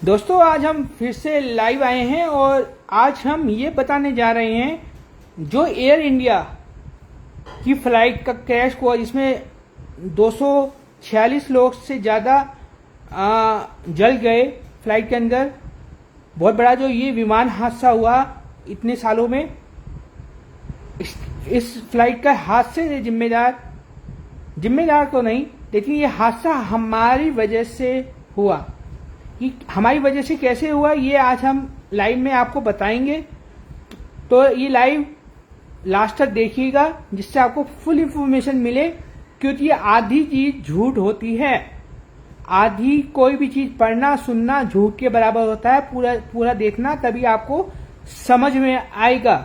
दोस्तों आज हम फिर से लाइव आए हैं और आज हम ये बताने जा रहे हैं जो एयर इंडिया की फ्लाइट का क्रैश हुआ जिसमें 246 लोग से ज़्यादा जल गए फ्लाइट के अंदर। बहुत बड़ा जो ये विमान हादसा हुआ इतने सालों में, इस फ्लाइट का हादसे से जिम्मेदार तो नहीं, लेकिन ये हादसा हमारी वजह से हुआ। कि हमारी वजह से कैसे हुआ ये आज हम लाइव में आपको बताएंगे। तो ये लाइव लास्ट तक देखिएगा जिससे आपको फुल इंफॉर्मेशन मिले, क्योंकि ये आधी चीज झूठ होती है। आधी कोई भी चीज पढ़ना सुनना झूठ के बराबर होता है, पूरा देखना तभी आपको समझ में आएगा।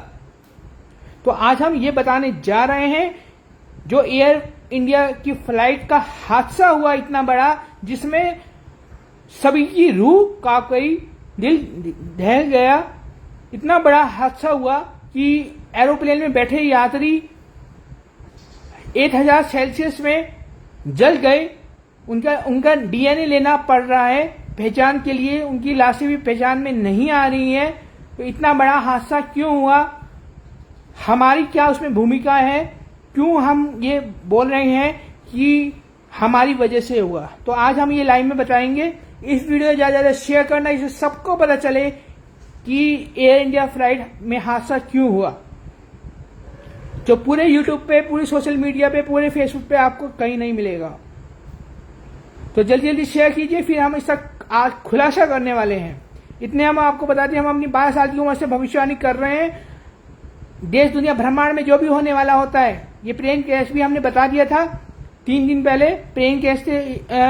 तो आज हम ये बताने जा रहे हैं जो एयर इंडिया की फ्लाइट का हादसा हुआ इतना बड़ा, जिसमें सभी की रूह कांप गई, दिल दहल गया। इतना बड़ा हादसा हुआ कि एरोप्लेन में बैठे यात्री 8000 सेल्सियस में जल गए। उनका डीएनए लेना पड़ रहा है पहचान के लिए, उनकी लाशें भी पहचान में नहीं आ रही हैं। तो इतना बड़ा हादसा क्यों हुआ, हमारी क्या उसमें भूमिका है, क्यों हम ये बोल रहे हैं कि हमारी वजह से हुआ, तो आज हम ये लाइव में बताएंगे। इस वीडियो को ज्यादा शेयर करना, इससे सबको पता चले कि एयर इंडिया फ्लाइट में हादसा क्यों हुआ। जो पूरे यूट्यूब पे, पूरे सोशल मीडिया पे, पूरे फेसबुक पे आपको कहीं नहीं मिलेगा। तो जल्दी जल्दी शेयर कीजिए, फिर हम इसका आज खुलासा करने वाले हैं। इतने हम आपको बता दें, हम अपनी 12 साल की उम्र से भविष्यवाणी कर रहे हैं। देश दुनिया ब्रह्मांड में जो भी होने वाला होता है, ये प्लेन क्रैश भी हमने बता दिया था 3 दिन पहले। प्लेन क्रैश से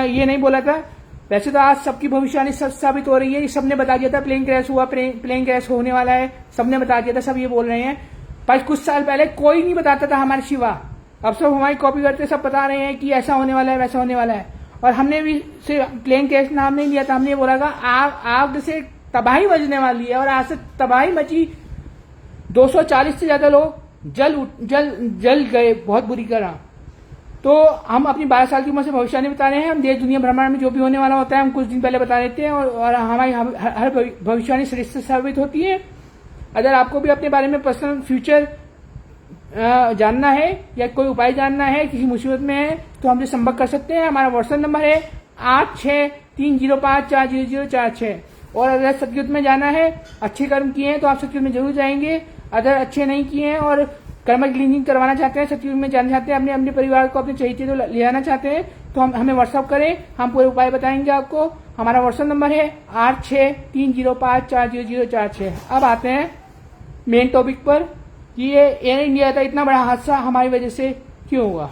ये नहीं बोला था, वैसे तो आज सबकी भविष्यवाणी सच साबित हो रही है। सबने बता दिया था प्लेन क्रैश हुआ, प्लेन क्रैश होने वाला है, सबने बता दिया था, सब ये बोल रहे हैं। पर कुछ साल पहले कोई नहीं बताता था हमारे सिवा, अब सब हमारी कॉपी करते सब बता रहे हैं कि ऐसा होने वाला है, वैसा होने वाला है। और हमने भी प्लेन क्रैश नाम नहीं लिया था, हमने बोला था आग से तबाही मचने वाली है, और आज से तबाही मची। 240 से ज्यादा लोग जल गए बहुत बुरी तरह। तो हम अपनी 12 साल की उम्र से भविष्यवाणी बता रहे हैं। हम देश दुनिया ब्रह्मांड में जो भी होने वाला होता है हम कुछ दिन पहले बता देते हैं, और हमारी हर भविष्यवाणी श्रेष्ठ साबित होती है। अगर आपको भी अपने बारे में पर्सनल फ्यूचर जानना है या कोई उपाय जानना है, किसी मुसीबत में है, तो हमसे संपर्क कर सकते हैं। हमारा व्हाट्सएप नंबर है 8630540046। और अगर सतयुग में जाना है, अच्छे कर्म किए हैं तो आप सतयुग में जरूर जाएंगे। अगर अच्छे नहीं किए हैं और कर्म क्लीनिंग करवाना चाहते हैं, सतयुग में जाना चाहते हैं, अपने परिवार को अपने चहिते तो ले जाना चाहते हैं, तो हमें व्हाट्सअप करें, हम पूरे उपाय बताएंगे आपको। हमारा व्हाट्सएप नंबर है 8630540046। अब आते हैं मेन टॉपिक पर कि ये एयर इंडिया का इतना बड़ा हादसा हमारी वजह से क्यों हुआ।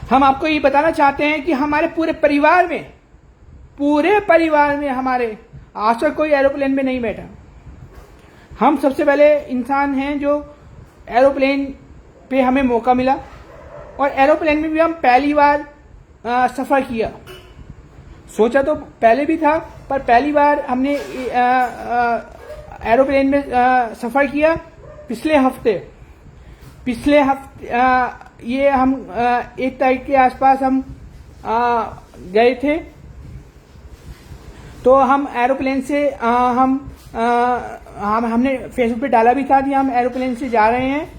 हम आपको ये बताना चाहते हैं कि हमारे पूरे परिवार में हमारे आज तक कोई एरोप्लेन में नहीं बैठा। हम सबसे पहले इंसान हैं जो एरोप्लेन पे हमें मौका मिला, और एरोप्लेन में भी हम पहली बार सफर किया। सोचा तो पहले भी था, पर पहली बार हमने एरोप्लेन में सफर किया पिछले हफ्ते। ये हम 1 तारीख के आसपास हम गए थे। तो हम एरोप्लेन से हमने फेसबुक पे डाला भी था कि हम एरोप्लेन से जा रहे हैं,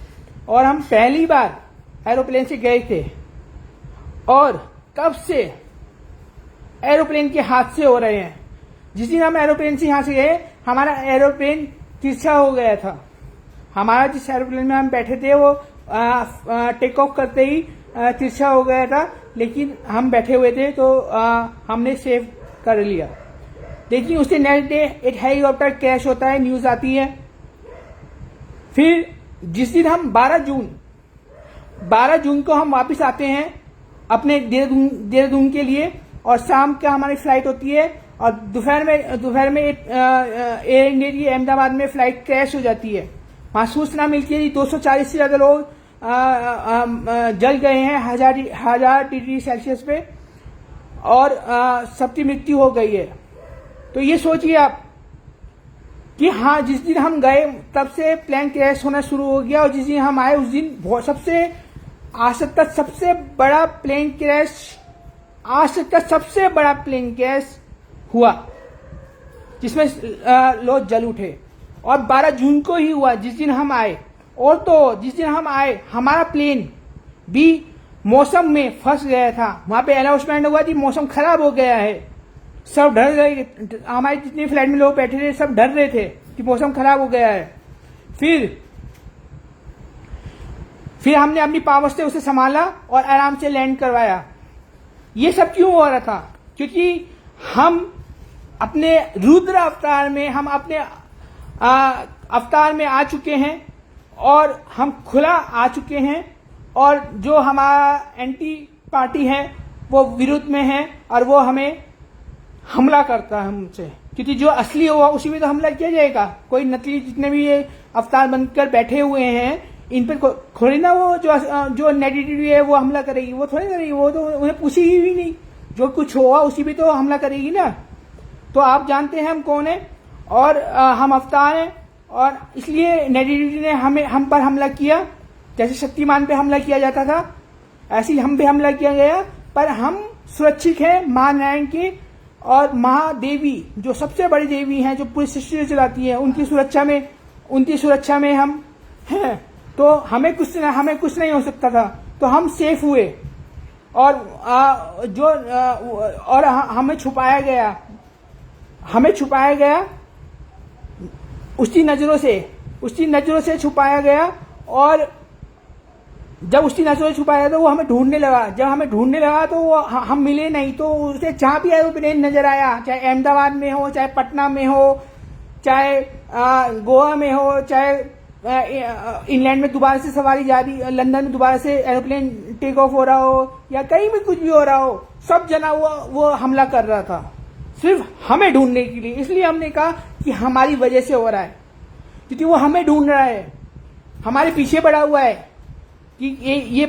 और हम पहली बार एरोप्लेन से गए थे। और कब से एरोप्लेन के हादसे हो रहे हैं। जिस दिन हम एरोप्लेन से यहां से गए, हमारा एरोप्लेन तिरछा हो गया था। हमारा जिस एरोप्लेन में हम बैठे थे वो टेक ऑफ करते ही तिरछा हो गया था, लेकिन हम बैठे हुए थे तो हमने सेव कर लिया। लेकिन उससे नेक्स्ट डे एक हेलीकॉप्टर क्रैश होता है, न्यूज आती है। फिर जिस दिन हम 12 जून को हम वापस आते हैं अपने देहरादून के लिए, और शाम का हमारी फ्लाइट होती है, और दोपहर में एयर इंडिया की अहमदाबाद में फ्लाइट क्रैश हो जाती है। वहां सूचना मिलती है कि 240 से ज्यादा लोग जल गए हैं 1000 डिग्री सेल्सियस पे, और सबकी मृत्यु हो गई है। तो ये सोचिए आप कि हाँ, जिस दिन हम गए तब से प्लेन क्रैश होना शुरू हो गया, और जिस दिन हम आए उस दिन सबसे आज तक का सबसे बड़ा प्लेन क्रैश हुआ जिसमें लोग जल उठे, और 12 जून को ही हुआ जिस दिन हम आए। और तो जिस दिन हम आए हमारा प्लेन भी मौसम में फंस गया था, वहां पे अनाउंसमेंट हुआ कि मौसम खराब हो गया है। सब डर गए, हमारे जितने फ्लाइट में लोग बैठे थे सब डर रहे थे कि मौसम खराब हो गया है। फिर हमने अपनी पावर से उसे संभाला और आराम से लैंड करवाया। ये सब क्यों हो रहा था? क्योंकि हम अपने रुद्र अवतार में, हम अपने अवतार में आ चुके हैं और हम खुला आ चुके हैं, और जो हमारा एंटी पार्टी है वो विरुद्ध में है और वो हमें हमला करता है हमसे, क्योंकि जो असली हुआ उसी में तो हमला किया जाएगा। कोई नकली जितने भी ये अवतार बनकर बैठे हुए हैं इन पर थोड़ी ना वो जो नेगेटिव है वो हमला करेगी, वो थोड़ी करेगी, वो तो उन्हें पूछेगी भी नहीं। जो कुछ होगा उसी पे तो हमला करेगी ना। तो आप जानते हैं हम कौन है और हम अवतार हैं, और इसलिए नेगेटिविटी ने हम पर हमला किया। जैसे शक्तिमान पे हमला किया जाता था ऐसे ही हम पे हमला किया गया, पर हम सुरक्षित हैं मां नारायण की और महादेवी जो सबसे बड़ी देवी हैं, जो पूरी सृष्टि को चलाती है, उनकी सुरक्षा में हम हैं। तो हमें कुछ नहीं हो सकता था, तो हम सेफ हुए। और हमें छुपाया गया उसकी नजरों से छुपाया गया। और जब उसकी नजरों से छुपाया तो वो हमें ढूंढने लगा। जब हमें ढूंढने लगा तो वो हम मिले नहीं। तो उसे जहां भी एरोप्लेन नजर आया, चाहे अहमदाबाद में हो, चाहे पटना में हो, चाहे गोवा में हो, चाहे इंग्लैंड में दोबारा से सवारी जा रही, लंदन में दोबारा से एरोप्लेन टेक ऑफ हो रहा हो, या कहीं भी कुछ भी हो रहा हो, सब जना वो हमला कर रहा था सिर्फ हमें ढूंढने के लिए। इसलिए हमने कहा कि हमारी वजह से हो रहा है, क्योंकि वो हमें ढूंढ रहा है, हमारे पीछे पड़ा हुआ है कि ये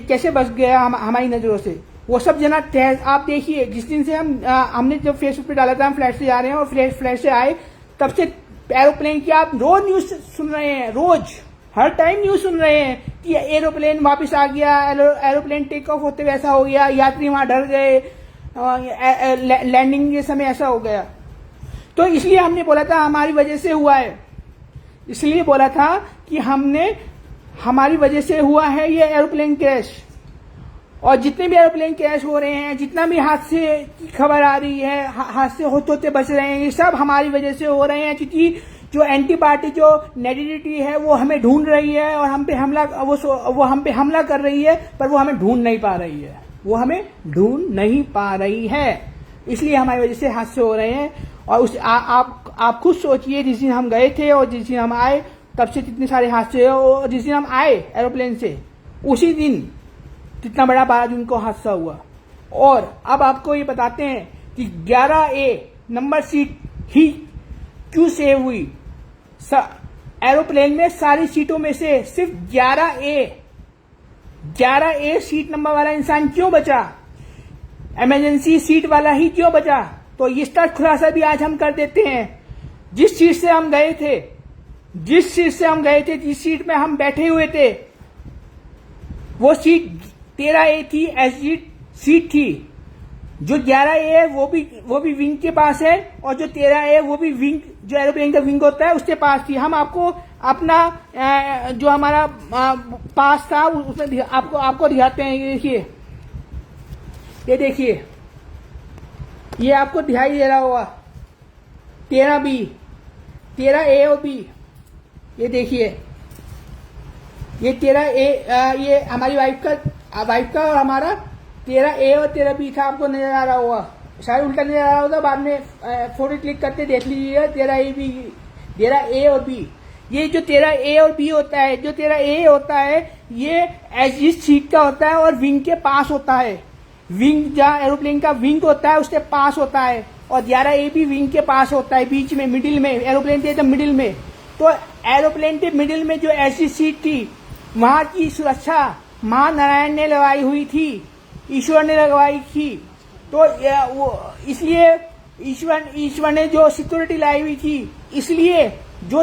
कैसे बच गया हमारी नजरों से। वो सब जना आप देखिए, जिस दिन से हमने जब फेसबुक पे डाला था हम फ्लाइट से जा रहे हैं और फ्लाइट से आए, तब से एरोप्लेन की आप रोज न्यूज सुन रहे हैं, रोज हर टाइम न्यूज सुन रहे हैं कि एरोप्लेन वापस आ गया, एरोप्लेन टेक ऑफ होते हुए ऐसा हो गया, यात्री वहां डर गए, लैंडिंग के समय ऐसा हो गया। तो इसलिए हमने बोला था हमारी वजह से हुआ है, इसलिए बोला था कि हमारी वजह से हुआ है ये एरोप्लेन क्रैश। और जितने भी एरोप्लेन क्रैश हो रहे हैं, जितना भी हादसे की खबर आ रही है, हादसे होते होते बच रहे हैं, ये सब हमारी वजह से हो रहे हैं। क्योंकि जो एंटी पार्टी, जो नेगेटिविटी है, वो हमें ढूंढ रही है और हम पे हमला कर रही है, पर वो हमें ढूंढ नहीं पा रही है। इसलिए हमारी वजह से हादसे हो रहे हैं। और आप खुद सोचिए, जिस दिन हम गए थे और जिस दिन हम आए, तब से कितने सारे हादसे, और जिस दिन हम आए एरोप्लेन से उसी दिन कितना बड़ा 12 जून को हादसा हुआ। और अब आपको ये बताते हैं कि 11A नंबर सीट ही क्यों सेव हुई। एरोप्लेन में सारी सीटों में से सिर्फ 11A सीट नंबर वाला इंसान क्यों बचा, इमरजेंसी सीट वाला ही क्यों बचा। तो इसका खुलासा भी आज हम कर देते हैं। जिस सीट से हम गए थे, जिस सीट में हम बैठे हुए थे, वो सीट 13A थी, एसजी सीट थी। जो 11A है वो भी विंग के पास है, और जो 13A है वो भी विंग, जो एरोप्लेन का विंग होता है, उसके पास थी। हम आपको अपना जो हमारा पास था उसमें आपको दिखाते हैं। ये देखिए, ये आपको दिखाई दे रहा होगा 13A और B। ये देखिए, ये 13A, ये हमारी वाइफ का और हमारा 13A और 13B था। आपको नजर आ रहा होगा, शायद उल्टा नजर आ रहा होगा, बाद में फोटो क्लिक करके देख लीजिएगा। 13A और B, ये जो 13A और B होता है, जो 13A होता है ये एसजी सीट का होता है और विंग के पास होता है। विंग, जहाँ एरोप्लेन का विंग होता है उसके पास होता है, और 11A भी विंग के पास होता है, बीच में, मिडिल में। एरोप्लेन के एकदम मिडिल में। तो एरोप्लेन के मिडिल में जो ऐसी सीट थी, वहां की सुरक्षा मां नारायण ने लगाई हुई थी, ईश्वर ने लगवाई थी। तो इसलिए ईश्वर ने जो सिक्योरिटी लाई हुई थी, इसलिए जो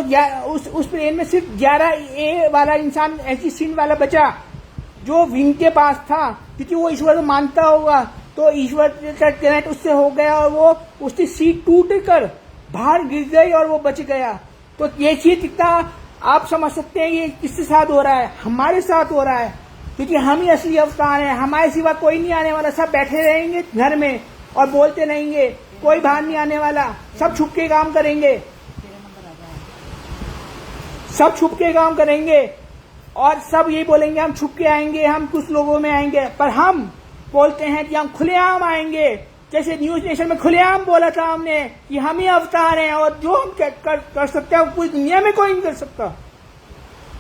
उस प्लेन में सिर्फ 11A वाला इंसान, ऐसी सीट वाला बचा जो विंग के पास था, क्योंकि वो ईश्वर को मानता होगा। तो तो ईश्वर का कनेक्ट उससे हो गया और वो उसकी सीट टूट कर बाहर गिर गई और वो बच गया। तो ये चीज कितना आप समझ सकते हैं ये किसके साथ हो रहा है, हमारे साथ हो रहा है, क्योंकि हम ही असली अवतार हैं। हमारे सिवा कोई नहीं आने वाला, सब बैठे रहेंगे घर में और बोलते रहेंगे, कोई बाहर नहीं आने वाला, सब छुप के काम करेंगे, सब छुप के काम करेंगे और सब यही बोलेंगे हम छुप के आएंगे, हम कुछ लोगों में आएंगे। पर हम बोलते हैं कि हम खुलेआम आएंगे, जैसे न्यूज नेशन में खुलेआम बोला था हमने कि हम ही अवतार हैं और जो हम कर सकते हैं पूरी दुनिया में कोई नहीं कर सकता।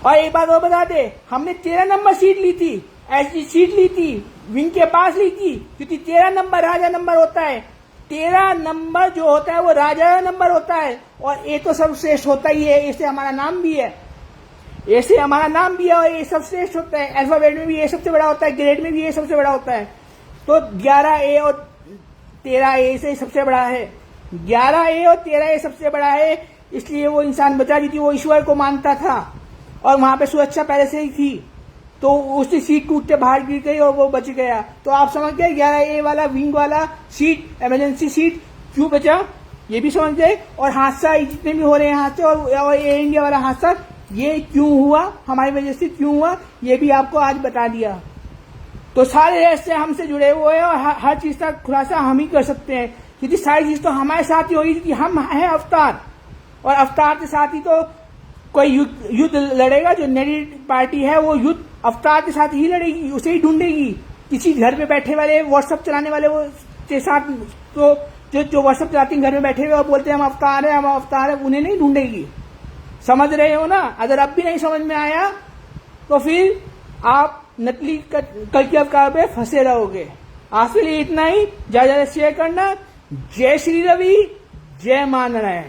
और एक बात और बता दे, हमने 13 नंबर सीट ली थी, ऐसी सीट ली थी, विंग के पास ली थी, क्योंकि 13 नंबर राजा नंबर होता है। 13 नंबर जो होता है वो राजा नंबर होता है और ये तो सर्वश्रेष्ठ होता ही है, ऐसे हमारा नाम भी है, ऐसे हमारा नाम भी है और ये सर्वश्रेष्ठ होता है। अल्फाबेट में भी ये सबसे बड़ा होता है, ग्रेड में भी ये सबसे बड़ा होता है। तो 11A और 13A से सबसे बड़ा है, 11A और 13A सबसे बड़ा है, इसलिए वो इंसान बचा दी थी, वो ईश्वर को मानता था और वहां पे सुरक्षा पहले से ही थी, तो उसकी सीट टूटते बाहर गिर गई और वो बच गया। तो आप समझ गए 11A वाला विंग वाला सीट, इमरजेंसी सीट क्यों बचा, ये भी समझ गए। और हादसा जितने भी हो रहे हैं हादसे और एयर इंडिया वाला हादसा ये क्यों हुआ, हमारी वजह से क्यों हुआ, ये भी आपको आज बता दिया। तो सारे रहस्य हमसे जुड़े हुए हैं और हर चीज का खुलासा हम ही कर सकते हैं, क्योंकि सारी चीज तो हमारे साथ ही होगी, क्योंकि हम हैं अवतार और अवतार के साथ ही तो कोई युद्ध लड़ेगा। जो नई पार्टी है वो युद्ध अवतार के साथ ही लड़ेगी, उसे ही ढूंढेगी। किसी घर में बैठे वाले व्हाट्सएप चलाने वाले वो के साथ तो जो व्हाट्सएप चलाते हैं घर में बैठे हुए और बोलते हैं हम अवतार है, हम अवतार है, उन्हें नहीं ढूंढेगी। समझ रहे हो ना? अगर अब भी नहीं समझ में आया तो फिर आप नकली कल के अवतार पे फंसे रहोगे। आज के लिए इतना ही, ज्यादा शेयर करना। जय श्री रवि, जय मान नारायण।